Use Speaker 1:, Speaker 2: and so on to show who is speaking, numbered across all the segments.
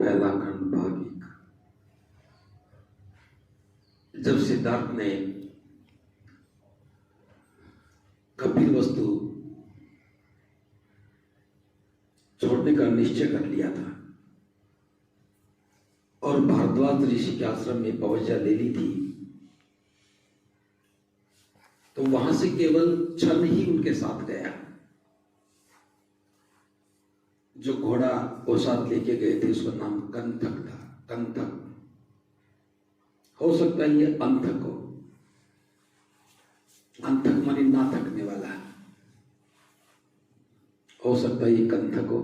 Speaker 1: पहला खंड भाग 1। जब सिद्धार्थ ने कपिलवस्तु छोड़ने का निश्चय कर लिया था और भारद्वाज ऋषि के आश्रम में पवैया ले ली थी, तो वहां से केवल छन ही उनके साथ गया। जो घोड़ा वो साथ लेके गए थे उसका नाम कंथक था। कंथक हो सकता है ये अंथक हो। अंथक मानी ना थकने वाला, हो सकता है ये कंथक हो।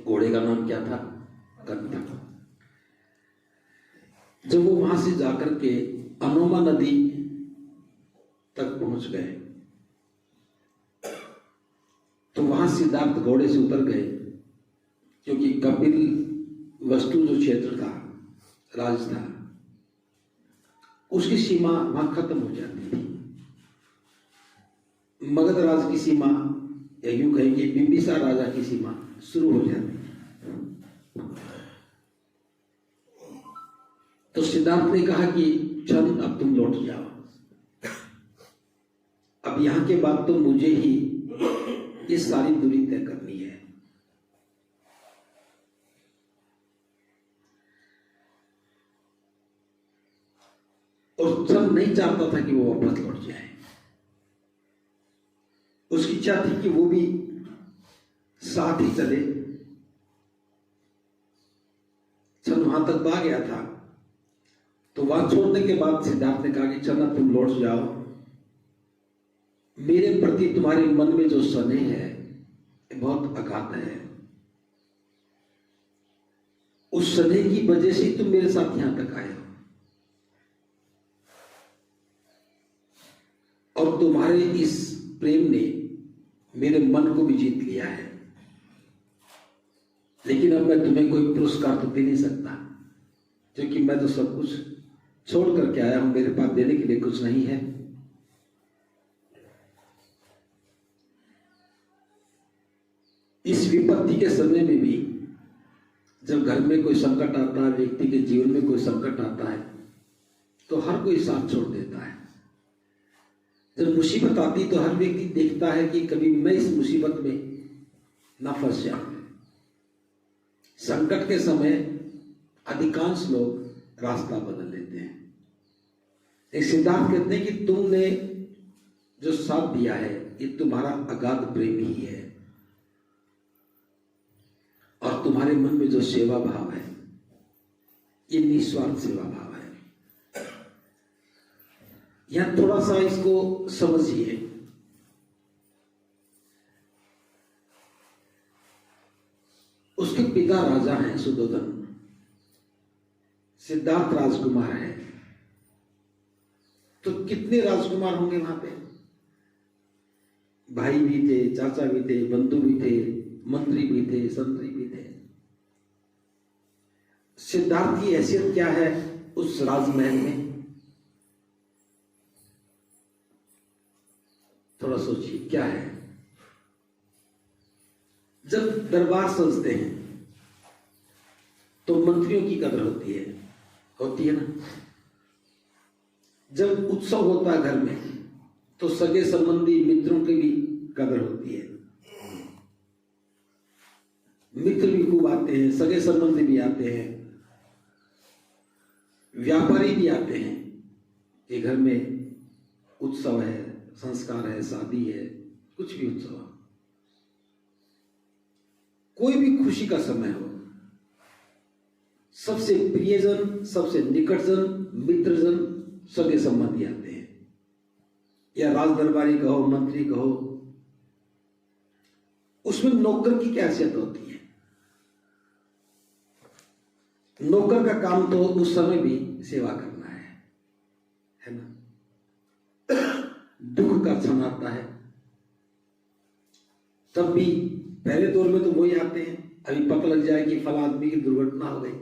Speaker 1: घोड़े का नाम क्या था? कंथक। जब वो वहां से जाकर के अनोमा नदी तक पहुंच गए तो वहां सिद्धार्थ घोड़े से उतर गए, क्योंकि कपिल वस्तु जो क्षेत्र था, राज था, उसकी सीमा वहां खत्म हो जाती थी। मगध राज की सीमा, या यूं कहेंगे बिंबिसार राजा की सीमा शुरू हो जाती थी। तो सिद्धार्थ ने कहा कि चल अब तुम लौट जाओ, अब यहां के बाद तो मुझे ही ये सारी दूरी तय करनी है। और चंद नहीं चाहता था कि वो वापस लौट जाए। उसकी इच्छा थी कि वो भी साथ ही चले। चंद वहां तक आ गया था, तो वहां छोड़ने के बाद सिद्धार्थ ने कहा कि चंद तुम लौट जाओ, मेरे प्रति तुम्हारे मन में जो स्नेह है बहुत अगाध है। उस स्नेह की वजह से तुम मेरे साथ यहां तक आए हो, और तुम्हारे इस प्रेम ने मेरे मन को भी जीत लिया है। लेकिन अब मैं तुम्हें कोई पुरस्कार तो दे नहीं सकता, क्योंकि मैं तो सब कुछ छोड़ करके आया हूं, मेरे पास देने के लिए कुछ नहीं है। इस विपत्ति के समय में भी जब घर में कोई संकट आता है, व्यक्ति के जीवन में कोई संकट आता है, तो हर कोई साथ छोड़ देता है। जब मुसीबत आती तो हर व्यक्ति देखता है कि कभी मैं इस मुसीबत में ना फंस जाऊं। संकट के समय अधिकांश लोग रास्ता बदल लेते हैं। एक सिद्धार्थ कहते हैं कि तुमने जो साथ दिया है ये तुम्हारा अगाध प्रेम ही है, और तुम्हारे मन में जो सेवा भाव है ये निस्वार्थ सेवा भाव है। यहां थोड़ा सा इसको समझिए। उसके पिता राजा हैं सुदोधन, सिद्धार्थ राजकुमार है, तो कितने राजकुमार होंगे वहां पे? भाई भी थे, चाचा भी थे, बंधु भी थे, मंत्री भी थे, संतरी भी थे। सिद्धार्थ की हैसियत क्या है उस राजमहल में? थोड़ा सोचिए क्या है। जब दरबार सजते हैं तो मंत्रियों की कदर होती है ना। जब उत्सव होता है घर में तो सगे संबंधी मित्रों की भी कदर होती है। मित्र भी खूब आते हैं, सगे संबंधी भी आते हैं, व्यापारी भी आते हैं कि घर में उत्सव है, संस्कार है, शादी है, कुछ भी उत्सव है, कोई भी खुशी का समय हो, सबसे प्रियजन, सबसे निकटजन, मित्रजन, सगे संबंधी आते हैं। या राज दरबारी कहो, मंत्री कहो, उसमें नौकर की क्या हैसियत होती है? नौकर का काम तो उस समय भी सेवा करना है ना। दुख का क्षण आता है तब भी पहले दौर में तो वही आते हैं। अभी पता लग जाए कि फला आदमी की दुर्घटना हो गई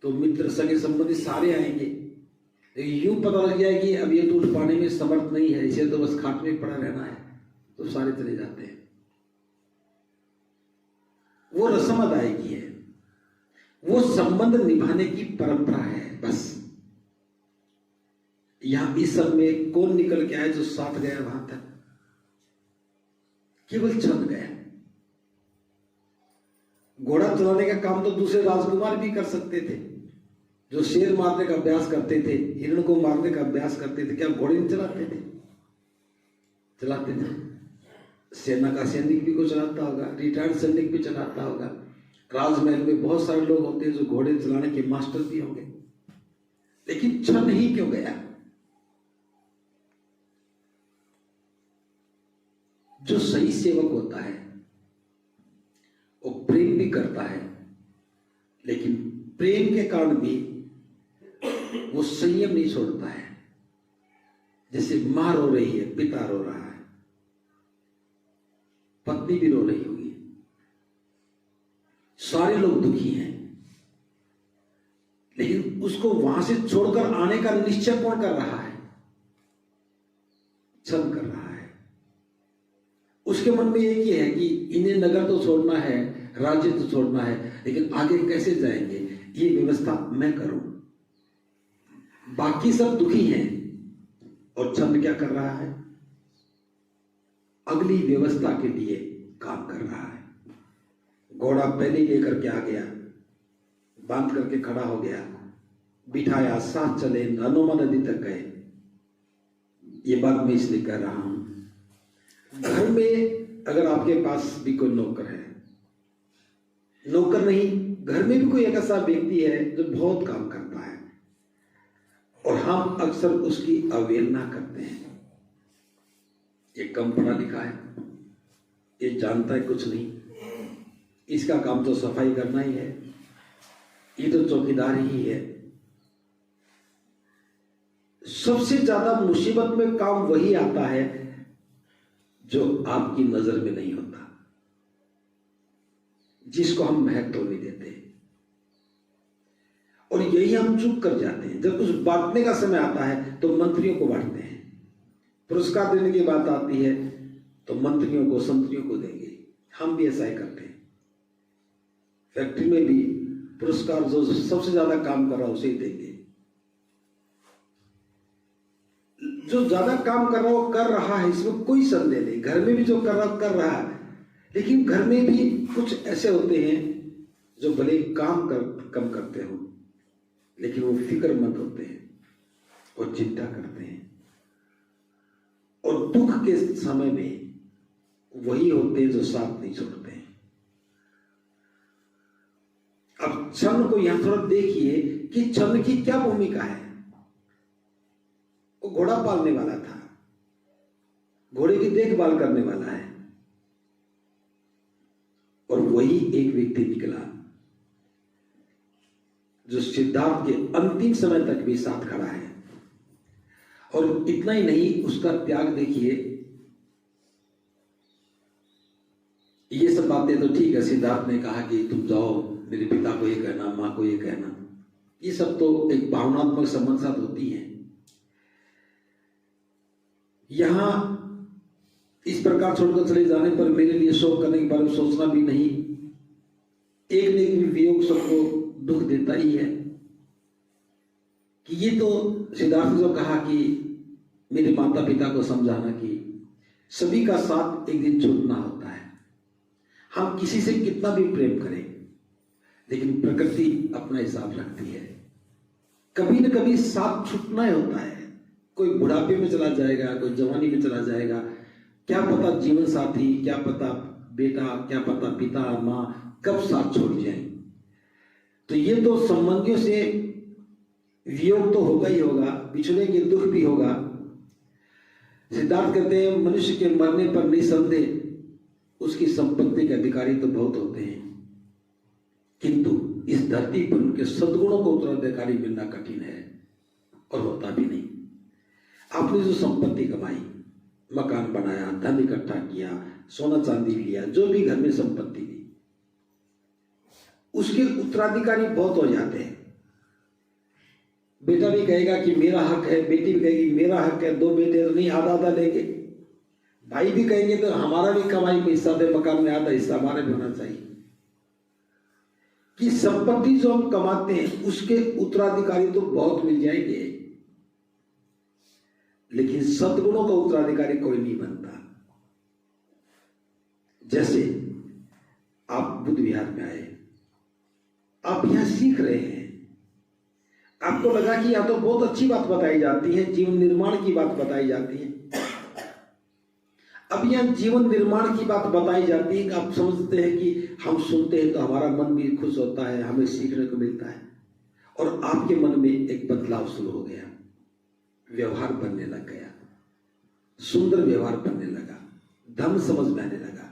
Speaker 1: तो मित्र सगे संबंधी सारे आएंगे। यूं पता लग जाए कि अब ये तो उठ पाने में समर्थ नहीं है, इसे तो बस खाट में पड़ा रहना है, तो सारे चले जाते हैं। वो रस्म अदायगी है। वो संबंध निभाने की परंपरा है। बस यहां इस सब में कौन निकल के आया जो साथ गया वहां तक? केवल छंद गया। घोड़ा चलाने का काम तो दूसरे राजकुमार भी कर सकते थे, जो शेर मारने का अभ्यास करते थे, हिरण को मारने का अभ्यास करते थे। क्या घोड़े नहीं चलाते थे? चलाते थे। सेना का सैनिक भी को चलाता होगा, रिटायर्ड सैनिक भी चलाता होगा। राजमहल में बहुत सारे लोग होते हैं जो घोड़े चलाने के मास्टर भी होंगे। लेकिन छन ही क्यों गया? जो सही सेवक होता है वो प्रेम भी करता है, लेकिन प्रेम के कारण भी वो संयम नहीं छोड़ता है। जैसे मां रो रही है, पिता रो रहा है, पत्नी भी रो रही होगी, सारे लोग दुखी हैं, लेकिन उसको वहां से छोड़कर आने का निश्चय कौन कर रहा है? छंद कर रहा है। उसके मन में एक ही है कि इन्हें नगर तो छोड़ना है, राज्य तो छोड़ना है, लेकिन आगे कैसे जाएंगे ये व्यवस्था मैं करूं। बाकी सब दुखी हैं और छंद क्या कर रहा है? अगली व्यवस्था के लिए काम कर रहा है। घोड़ा पहले लेकर के आ गया, बांध करके खड़ा हो गया, बिठाया, साथ चले, नर्मदा नदी तक गए। ये बात मैं इसलिए कह रहा हूं, घर में अगर आपके पास भी कोई नौकर है, नौकर नहीं, घर में भी कोई एक ऐसा व्यक्ति है जो बहुत काम करता है और हम अक्सर उसकी अवहेलना करते हैं। ये कम पढ़ा लिखा है, ये जानता है कुछ नहीं, इसका काम तो सफाई करना ही है, ये तो चौकीदार ही है। सबसे ज्यादा मुसीबत में काम वही आता है जो आपकी नजर में नहीं होता, जिसको हम महत्व नहीं देते, और यही हम चूक कर जाते हैं। जब कुछ बांटने का समय आता है तो मंत्रियों को बांटते हैं, पुरस्कार देने की बात आती है तो मंत्रियों को, संतरियों को देंगे। हम भी ऐसा ही करते हैं। फैक्ट्री में भी पुरस्कार जो सबसे ज्यादा काम कर रहा है उसे ही देंगे। जो ज्यादा काम कर रहा है इसमें कोई संदेह नहीं। घर में भी जो कर रहा है, लेकिन घर में भी कुछ ऐसे होते हैं जो भले काम कम करते हो, लेकिन वो फिक्रमंद होते हैं और चिंता करते हैं, और दुख के समय में वही होते हैं जो साथ नहीं छोड़ते हैं। अब छन्न को यहां थोड़ा देखिए कि छन्न की क्या भूमिका है। वो घोड़ा पालने वाला था, घोड़े की देखभाल करने वाला है, और वही एक व्यक्ति निकला जो सिद्धार्थ के अंतिम समय तक भी साथ खड़ा है। और इतना ही नहीं, उसका त्याग देखिए। ये सब बातें तो ठीक है, सिद्धार्थ ने कहा कि तुम जाओ, मेरे पिता को ये कहना, मां को ये कहना, ये सब तो एक भावनात्मक संबंध साथ होती है। यहां इस प्रकार छोड़कर चले जाने पर मेरे लिए शोक करने के बारे में सोचना भी नहीं। एक न एक वियोग सबको दुख देता ही है। कि ये तो सिद्धार्थ ने जो कहा कि मेरे माता पिता को समझाना कि सभी का साथ एक दिन छूटना होता है। हम किसी से कितना भी प्रेम करें, लेकिन प्रकृति अपना हिसाब रखती है। कभी न कभी साथ छूटना ही होता है। कोई बुढ़ापे में चला जाएगा, कोई जवानी में चला जाएगा, क्या पता जीवन साथी, क्या पता बेटा, क्या पता पिता मां कब साथ छोड़ जाए। तो ये तो संबंधियों से वियोग तो होगा ही होगा, बिछड़ेंगे, दुख भी होगा। सिद्धार्थ कहते हैं मनुष्य के मरने पर निसंदेह उसकी संपत्ति के अधिकारी तो बहुत होते हैं, किंतु इस धरती पर उनके सद्गुणों को उत्तराधिकारी मिलना कठिन है और होता भी नहीं। आपने जो संपत्ति कमाई, मकान बनाया, धन इकट्ठा किया, सोना चांदी लिया, जो भी घर में संपत्ति दी, उसके उत्तराधिकारी बहुत हो जाते हैं। बेटा भी कहेगा कि मेरा हक है, बेटी भी कहेगी मेरा हक है, दो बेटे तो नहीं आधा आधा लेंगे, भाई भी कहेंगे तो हमारा भी कमाई में हिस्सा दे, मकान में आधा हिस्सा हमारे भी होना चाहिए। कि संपत्ति जो हम कमाते हैं उसके उत्तराधिकारी तो बहुत मिल जाएंगे, लेकिन सद्गुणों का उत्तराधिकारी कोई नहीं बनता। जैसे आप बुद्ध विहार में आए, आप यहां सीख रहे हैं, आपको लगा कि यहां तो बहुत अच्छी बात बताई जाती है, जीवन निर्माण की बात बताई जाती है। अब यहां जीवन निर्माण की बात बताई जाती है कि आप समझते हैं कि हम सुनते हैं तो हमारा मन भी खुश होता है, हमें सीखने को मिलता है, और आपके मन में एक बदलाव शुरू हो गया, व्यवहार बनने लग गया, सुंदर व्यवहार बनने लगा, धर्म समझ में आने लगा।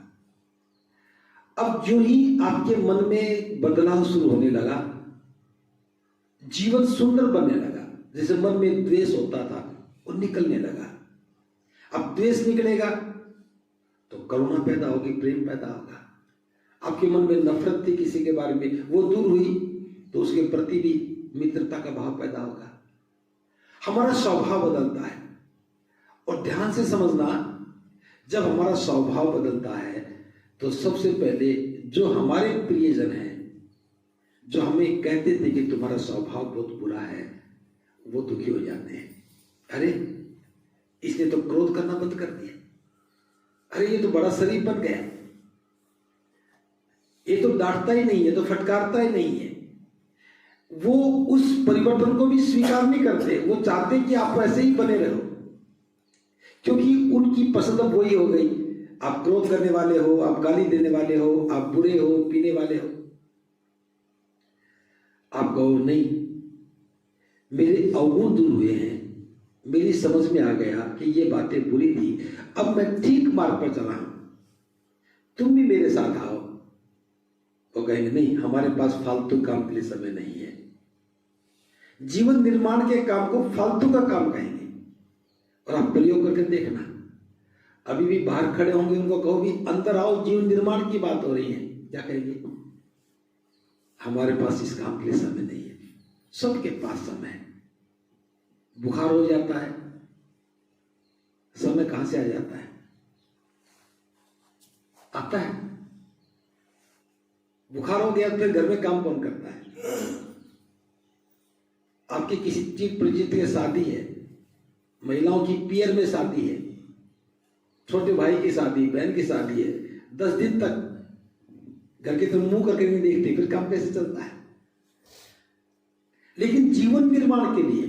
Speaker 1: अब जो ही आपके मन में बदलाव शुरू होने लगा, जीवन सुंदर बनने लगा। जैसे मन में द्वेष होता था वो निकलने लगा। अब द्वेष निकलेगा तो करुणा पैदा होगी, प्रेम पैदा होगा। आपके मन में नफरत थी किसी के बारे में, वो दूर हुई तो उसके प्रति भी मित्रता का भाव पैदा होगा। हमारा स्वभाव बदलता है, और ध्यान से समझना, जब हमारा स्वभाव बदलता है तो सबसे पहले जो हमारे प्रियजन हैं, जो हमें कहते थे कि तुम्हारा स्वभाव बहुत बुरा है, वो दुखी हो जाते हैं। अरे इसने तो क्रोध करना बंद कर दिया, अरे ये तो बड़ा शरीफ बन गया, ये तो डांटता ही नहीं है, तो फटकारता ही नहीं है। वो उस परिवर्तन को भी स्वीकार नहीं करते, वो चाहते कि आप ऐसे ही बने रहो, क्योंकि उनकी पसंद अब वही हो गई। आप क्रोध करने वाले हो, आप गाली देने वाले हो, आप बुरे हो, पीने वाले हो। आप कहो नहीं, मेरे अवगुण दूर हुए हैं, मेरी समझ में आ गया कि ये बातें बुरी थी, अब मैं ठीक मार्ग पर चला हूं, तुम भी मेरे साथ आओ। वो कहेंगे नहीं, हमारे पास फालतू काम के लिए समय नहीं है। जीवन निर्माण के काम को फालतू का काम कहेंगे। और आप प्रयोग करके देखना, अभी भी बाहर खड़े होंगे, उनको कहो भी अंदर आओ, जीवन निर्माण की बात हो रही है, क्या कहेंगे? हमारे पास इस काम के लिए समय नहीं है। सबके पास समय है। बुखार हो जाता है, समय कहां से आ जाता है? आता है। बुखार हो गया तो फिर घर में काम कौन करता है? आपकी किसी चीज परिचित की शादी है, महिलाओं की पियर में शादी है, छोटे भाई की शादी, बहन की शादी है, 10 दिन तक घर के तुम मुंह करके नहीं देखते, फिर काम कैसे चलता है? लेकिन जीवन निर्माण के लिए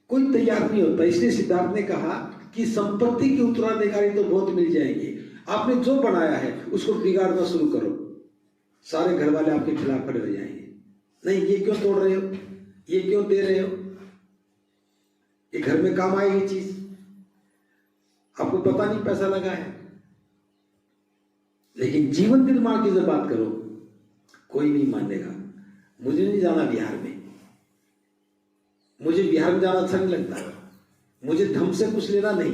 Speaker 1: कोई तैयार नहीं होता। इसलिए सिद्धार्थ ने कहा कि संपत्ति के उत्तराधिकारी तो बहुत मिल जाएंगे, आपने जो बनाया है उसको बिगाड़ना शुरू करो, सारे घर वाले आपके खिलाफ खड़े हो जाएंगे। नहीं, ये क्यों तोड़ रहे हो, ये क्यों दे रहे हो, ये घर में काम आएगी चीज, आपको पता नहीं पैसा लगा है। लेकिन जीवन निर्माण की जब बात करो, कोई नहीं मानेगा। मुझे नहीं जाना बिहार में, मुझे बिहार में जाना अच्छा नहीं लगता, मुझे धर्म से कुछ लेना नहीं।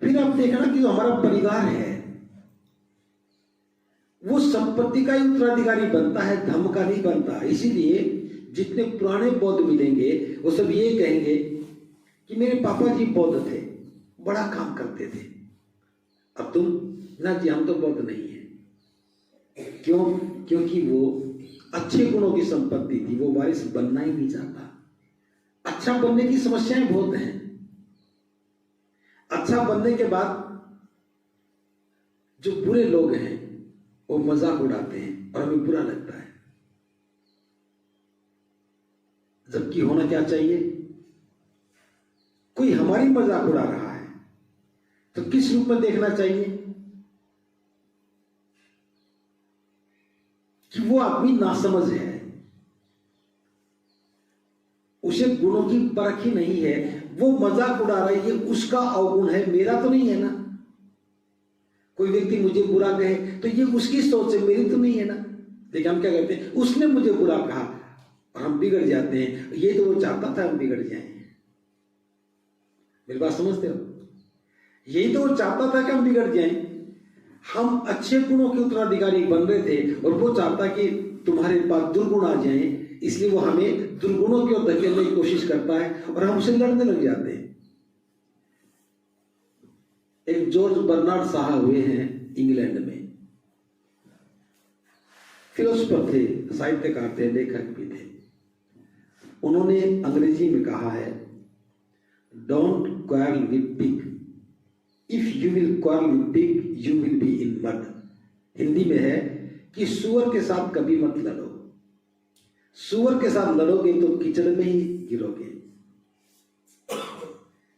Speaker 1: फिर आप देखना कि जो हमारा परिवार है वो संपत्ति का ही उत्तराधिकारी बनता है, धर्म का नहीं बनता। इसीलिए जितने पुराने बौद्ध मिलेंगे वो सब ये कहेंगे कि मेरे पापा जी बौद्ध थे, बड़ा काम करते थे, अब तुम ना जी, हम तो बौद्ध नहीं है। क्यों? क्योंकि वो अच्छे गुणों की संपत्ति थी, वो वारिस बनना ही नहीं चाहता। अच्छा बनने की समस्याएं बहुत हैं। अच्छा बनने के बाद जो बुरे लोग हैं वो मजाक उड़ाते हैं और हमें बुरा लगता है। जबकि होना क्या चाहिए? कोई हमारी मजाक उड़ा रहा है तो किस रूप में देखना चाहिए? कि वो आदमी नासमझ है, उसे गुणों की परख ही नहीं है, वो मजाक उड़ा रहा है, ये उसका अवगुण है, मेरा तो नहीं है ना। कोई व्यक्ति मुझे बुरा कहे तो ये उसकी सोच है, मेरी तो नहीं है ना। लेकिन हम क्या करते हैं, उसने मुझे बुरा कहा और हम बिगड़ जाते हैं। ये तो वो चाहता था हम बिगड़ जाएं। मेरी बात समझते हो? यही तो वो चाहता था कि हम बिगड़ जाएं। हम अच्छे गुणों के उत्तराधिकारी बन रहे थे और वो चाहता कि तुम्हारे पास दुर्गुण आ जाएं, इसलिए वो हमें दुर्गुणों की ओर धकेलने की कोशिश करता है और हम उससे लड़ने लग जाते हैं। एक जॉर्ज बर्नार्ड शाह हुए हैं इंग्लैंड में, फिलोसफर थे, साहित्यकार थे, लेखक भी थे। उन्होंने अंग्रेजी में कहा है, don't quarrel with pig, if you will quarrel with pig you will be in mud. Hindi में है कि सुअर के साथ कभी मत लड़ो, सुअर के साथ लड़ोगे तो कीचड़ में ही गिरोगे।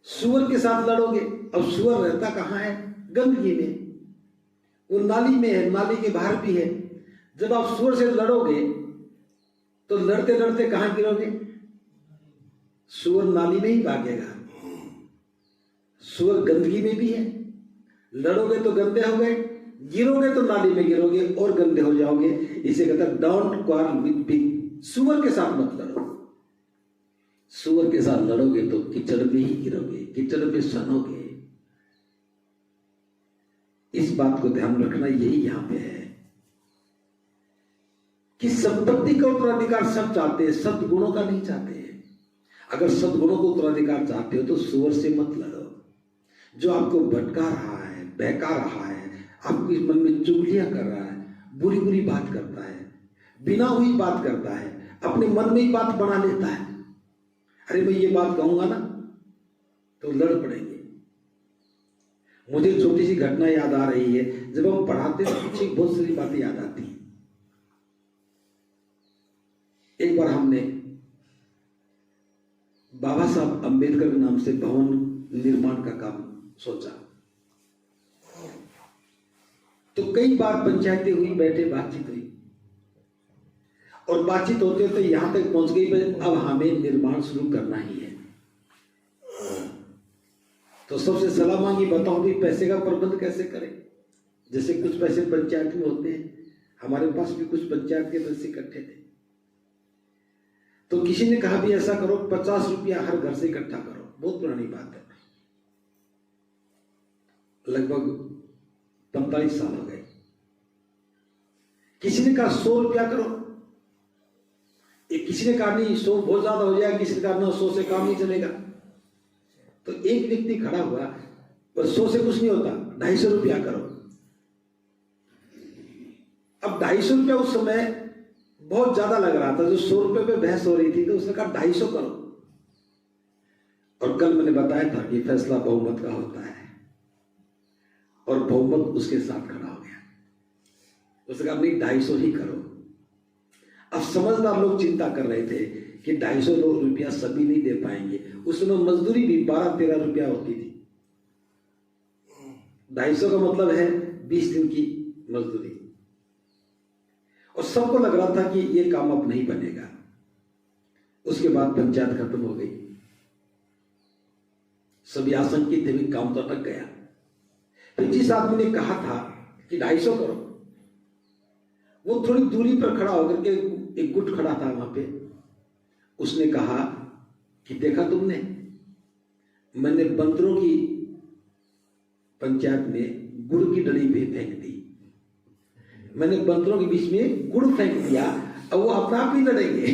Speaker 1: सुअर के साथ लड़ोगे, अब सुअर रहता कहाँ है? गंदगी में, वो नाली में है, नाली के बाहर भी है। जब आप सुअर से लड़ोगे तो लड़ते लड़ते कहां गिरोगे? सुअर नाली में ही भागेगा। सुअर गंदगी में भी है, लड़ोगे तो गंदे हो गए, गिरोगे तो नाली में गिरोगे और गंदे हो जाओगे। इसे कहता है डोंट क्वारल विद पिग, सुअर के साथ मत लड़ो। सुअर के साथ लड़ोगे तो कीचड़ में ही गिरोगे, कीचड़ में सनोगे। इस बात को ध्यान रखना, यही यहां पे है कि संपत्ति का उत्तराधिकार सब चाहते हैं, सद्गुणों का नहीं चाहते हैं। अगर सद्गुणों को उत्तराधिकार चाहते हो तो सुअर से मत लड़ो, जो आपको भटका रहा है, बहका रहा है, आपके मन में चुगलियां कर रहा है, बुरी बुरी बात करता है, बिना हुई बात करता है, अपने मन में ही बात बना लेता है। अरे मैं ये बात कहूंगा ना तो लड़ पड़ेंगे। मुझे छोटी सी घटना याद आ रही है, जब हम पढ़ाते तो पीछे बहुत सारी बातें याद आती। एक बार हमने बाबा साहब अंबेडकर के नाम से भवन निर्माण का काम सोचा, तो कई बार पंचायतें हुई, बैठे बातचीत हुई, और बातचीत होते होते यहां तक पहुंच गई अब हमें निर्माण शुरू करना ही है। तो सबसे सलाह मांगी, बताओ भी पैसे का प्रबंध कैसे करें। जैसे कुछ पैसे पंचायत में होते हैं, हमारे पास भी कुछ पंचायत के पैसे इकट्ठे थे। तो किसी ने कहा भी ऐसा करो, 50 रुपया हर घर से इकट्ठा करो। बहुत पुरानी बात है, लगभग 45 साल हो गए। किसी ने कहा 100 रुपया करो, किसी ने कहा नहीं 100 बहुत ज्यादा हो जाएगा, किसी ने कहा 100 से काम नहीं चलेगा। तो एक व्यक्ति खड़ा हुआ, पर 100 से कुछ नहीं होता, 250 रुपया करो। अब 250 रुपया उस समय बहुत ज्यादा लग रहा था, जो 100 रुपये पे बहस हो रही थी, तो उसने कहा 250 करो। और कल मैंने बताया था कि फैसला बहुमत का होता है, और बहुमत उसके साथ खड़ा हो गया। उसने कहा नहीं 250 ही करो। अब समझदार लोग चिंता कर रहे थे कि 250 रुपया सभी नहीं दे पाएंगे। उस समय मजदूरी भी 12-13 रुपया होती थी। 250 का मतलब है 20 दिन की मजदूरी। और सबको लग रहा था कि ये काम अब नहीं बनेगा। उसके बाद पंचायत खत्म हो गई, सभी आशंकित थे भी काम तो अटक गया। फिर जिस आदमी ने कहा था कि 250 करो, वो थोड़ी दूरी पर खड़ा होकर के, एक गुट खड़ा था वहां पे, उसने कहा कि देखा तुमने, मैंने बंदरों की पंचायत में गुड़ की डली भी फेंक दी, मैंने बंदरों के बीच में गुड़ फेंक दिया, अब वो अपना आप ही लड़ेंगे।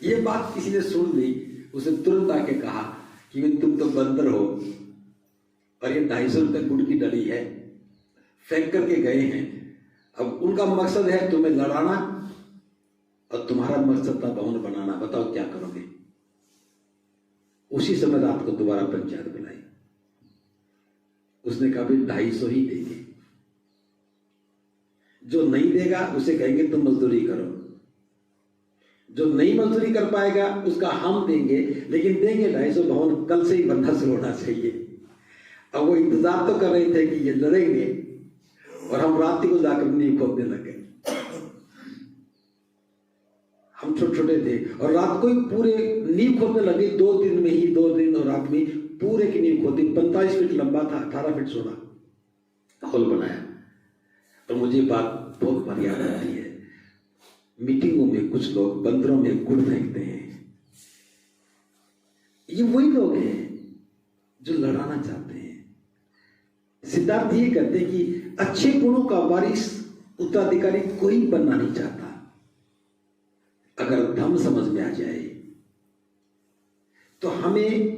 Speaker 1: ये बात किसी ने सुन ली, उसे तुरंत आके कहा कि तुम तो बंदर हो और ये 250 रुपये गुड़ की डली है, फेंक करके गए हैं। अब उनका मकसद है तुम्हें लड़ाना और तुम्हारा मकसद था भवन बनाना, बताओ क्या करोगे। उसी समय रात को दोबारा पंचायत बुलाई। उसने कहा भी 250 ही देंगे, जो नहीं देगा उसे कहेंगे तुम मजदूरी करो, जो नहीं मजदूरी कर पाएगा उसका हम देंगे, लेकिन देंगे 250। भवन कल से ही बनना शुरू होना चाहिए। अब वो इंतजार तो कर रहे थे कि ये लड़ेंगे, और हम रात को जाकर नींव खोदने लगे। हम छोटे छोटे थे और रात को ही पूरे नींव खोदने लगे। 2 दिन में ही, 2 दिन और रात में पूरे की नींव खोदी। 45 फीट लंबा था, 18 फीट चौड़ा हॉल बनाया। और मुझे बात बहुत बार याद आती है, मीटिंगों में कुछ लोग बंदरों में गुड़ फेंकते हैं। ये वही लोग हैं जो लड़ाना चाहते हैं। सिद्धार्थ ये कहते हैं कि अच्छे गुणों का वारिस उत्तराधिकारी कोई बनना नहीं चाहता। अगर धर्म समझ में आ जाए तो हमें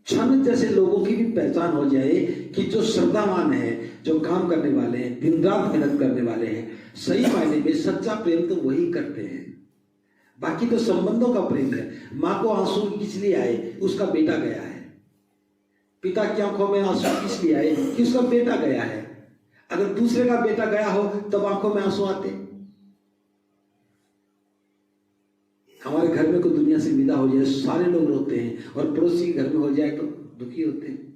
Speaker 1: छन जैसे लोगों की भी पहचान हो जाए कि जो श्रद्धावान है, जो काम करने वाले हैं, दिन रात मेहनत करने वाले हैं, सही मायने में सच्चा प्रेम तो वही करते हैं। बाकी तो संबंधों का प्रेम है। माँ को आंसू किस लिए आए? उसका बेटा गया है। पिता की आंखों में आंसू किस लिए आए? कि उसका बेटा गया है। अगर दूसरे का बेटा गया हो तब आंखों में आंसू आते। हमारे घर में कोई दुनिया से विदा हो जाए सारे लोग रोते हैं, और पड़ोसी के घर में हो जाए तो दुखी होते हैं,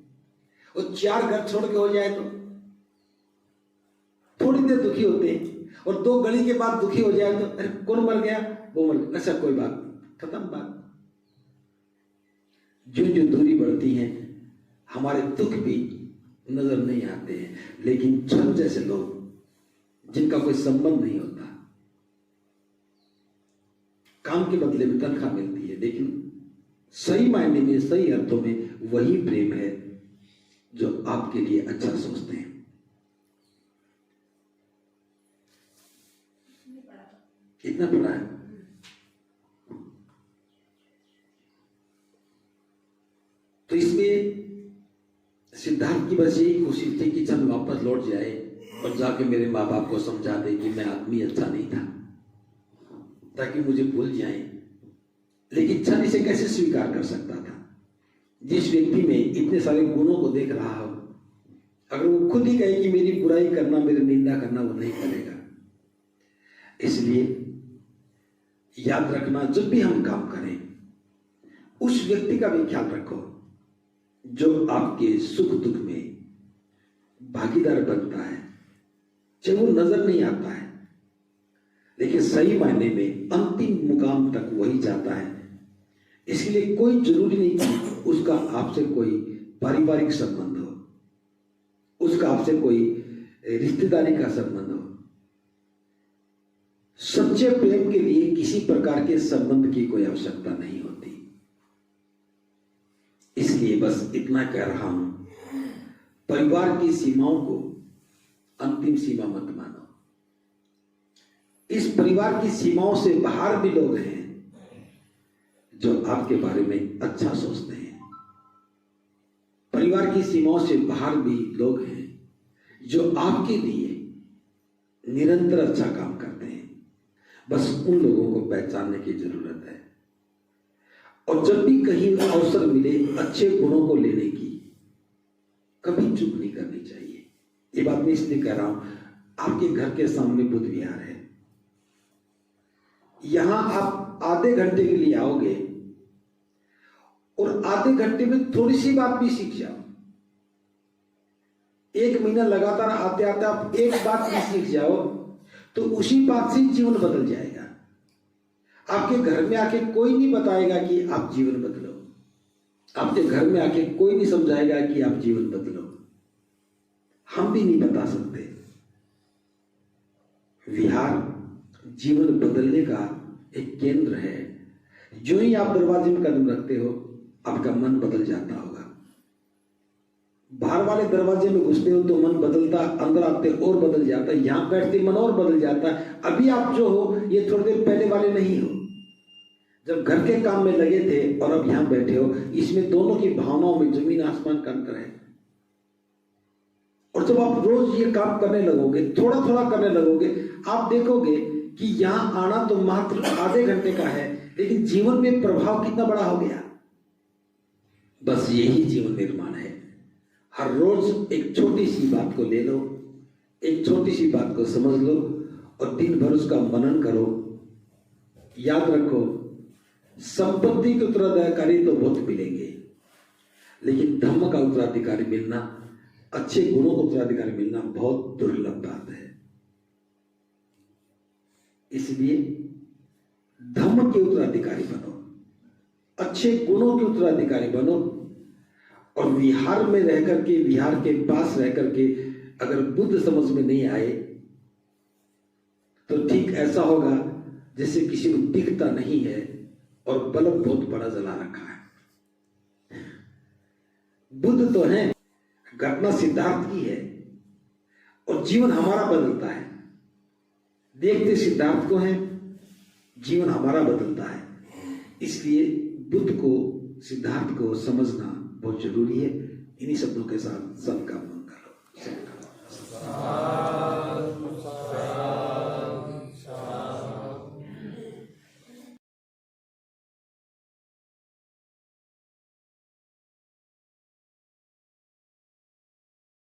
Speaker 1: और 4 घर छोड़ के हो जाए तो थोड़ी देर दुखी होते हैं, और 2 गली के बाद दुखी हो जाए तो अरे कौन मर गया? वो मर गया, अच्छा कोई बात, खत्म बात। जो जो दूरी बढ़ती है हमारे दुख भी नजर नहीं आते हैं। लेकिन छल जैसे लोग जिनका कोई संबंध नहीं होता, काम के बदले में तनख्वाह मिलती है, लेकिन सही मायने में, सही अर्थों में वही प्रेम है जो आपके लिए अच्छा सोचते हैं। कितना पड़ा है? तो इसमें सिद्धार्थ की बस यही कोशिश थी कि चल वापस लौट जाए और जाके मेरे माँ बाप को समझा दे कि मैं आदमी अच्छा नहीं था, ताकि मुझे भूल जाए। लेकिन छल इसे कैसे स्वीकार कर सकता था? जिस व्यक्ति में इतने सारे गुणों को देख रहा हो, अगर वो खुद ही कहे कि मेरी बुराई करना, मेरी निंदा करना, वो नहीं करेगा। इसलिए याद रखना, जब भी हम काम करें उस व्यक्ति का भी ख्याल रखो जो आपके सुख दुख में भागीदार बनता है। चाहे वो नजर नहीं आता है, लेकिन सही मायने में अंतिम मुकाम तक वही जाता है। इसलिए कोई जरूरी नहीं कि उसका आपसे कोई पारिवारिक संबंध हो, उसका आपसे कोई रिश्तेदारी का संबंध हो। सच्चे प्रेम के लिए किसी प्रकार के संबंध की कोई आवश्यकता नहीं होती। इसलिए बस इतना कह रहा हूं, परिवार की सीमाओं को अंतिम सीमा मत मानो। इस परिवार की सीमाओं से बाहर भी लोग हैं जो आपके बारे में अच्छा सोचते हैं। परिवार की सीमाओं से बाहर भी लोग हैं जो आपके लिए निरंतर अच्छा काम करते हैं। बस उन लोगों को पहचानने की जरूरत है। और जब भी कहीं अवसर मिले अच्छे गुणों को लेने की, कभी चूक नहीं करनी चाहिए। ये बात मैं इसलिए कह रहा हूं, आपके घर के सामने बुद्ध विहार है, यहां आप आधे घंटे के लिए आओगे और आधे घंटे में थोड़ी सी बात भी सीख जाओ। 1 महीना लगातार आते आते आप एक बात भी सीख जाओ तो उसी बात से जीवन बदल जाएगा। आपके घर में आके कोई नहीं बताएगा कि आप जीवन बदलो, आपके घर में आके कोई नहीं समझाएगा कि आप जीवन बदलो, हम भी नहीं बता सकते। विहार जीवन बदलने का एक केंद्र है। जो ही आप दरवाजे में कदम रखते हो आपका मन बदल जाता होगा। बाहर वाले दरवाजे में घुसते हो तो मन बदलता, अंदर आते और बदल जाता है, यहां बैठते मन और बदल जाता है। अभी आप जो हो ये थोड़ी देर पहले वाले नहीं हो। जब घर के काम में लगे थे और अब यहां बैठे हो, इसमें दोनों की भावनाओं में जमीन आसमान का अंतर है। और जब आप रोज ये काम करने लगोगे, थोड़ा थोड़ा करने लगोगे, आप देखोगे कि यहां आना तो मात्र आधे घंटे का है, लेकिन जीवन में प्रभाव कितना बड़ा हो गया। बस यही जीवन निर्माण है। हर रोज एक छोटी सी बात को ले लो, एक छोटी सी बात को समझ लो और दिन भर उसका मनन करो। याद रखो, संपत्ति के उत्तराधिकारी तो बहुत मिलेंगे, लेकिन धर्म का उत्तराधिकारी मिलना, अच्छे गुणों का उत्तराधिकारी मिलना बहुत दुर्लभ बात है। इसलिए धर्म के उत्तराधिकारी बनो, अच्छे गुणों के उत्तराधिकारी बनो। और विहार में रह करके, विहार के पास रह करके अगर बुद्ध समझ में नहीं आए तो ठीक ऐसा होगा जैसे किसी को दिखता नहीं है और बल्ब बहुत बड़ा जला रखा है। बुद्ध तो है, घटना सिद्धार्थ की है और जीवन हमारा बदलता है। देखते सिद्धार्थ को है, जीवन हमारा बदलता है। इसलिए बुद्ध को, सिद्धार्थ को समझना बहुत जरूरी है। इन्हीं शब्दों के साथ सबका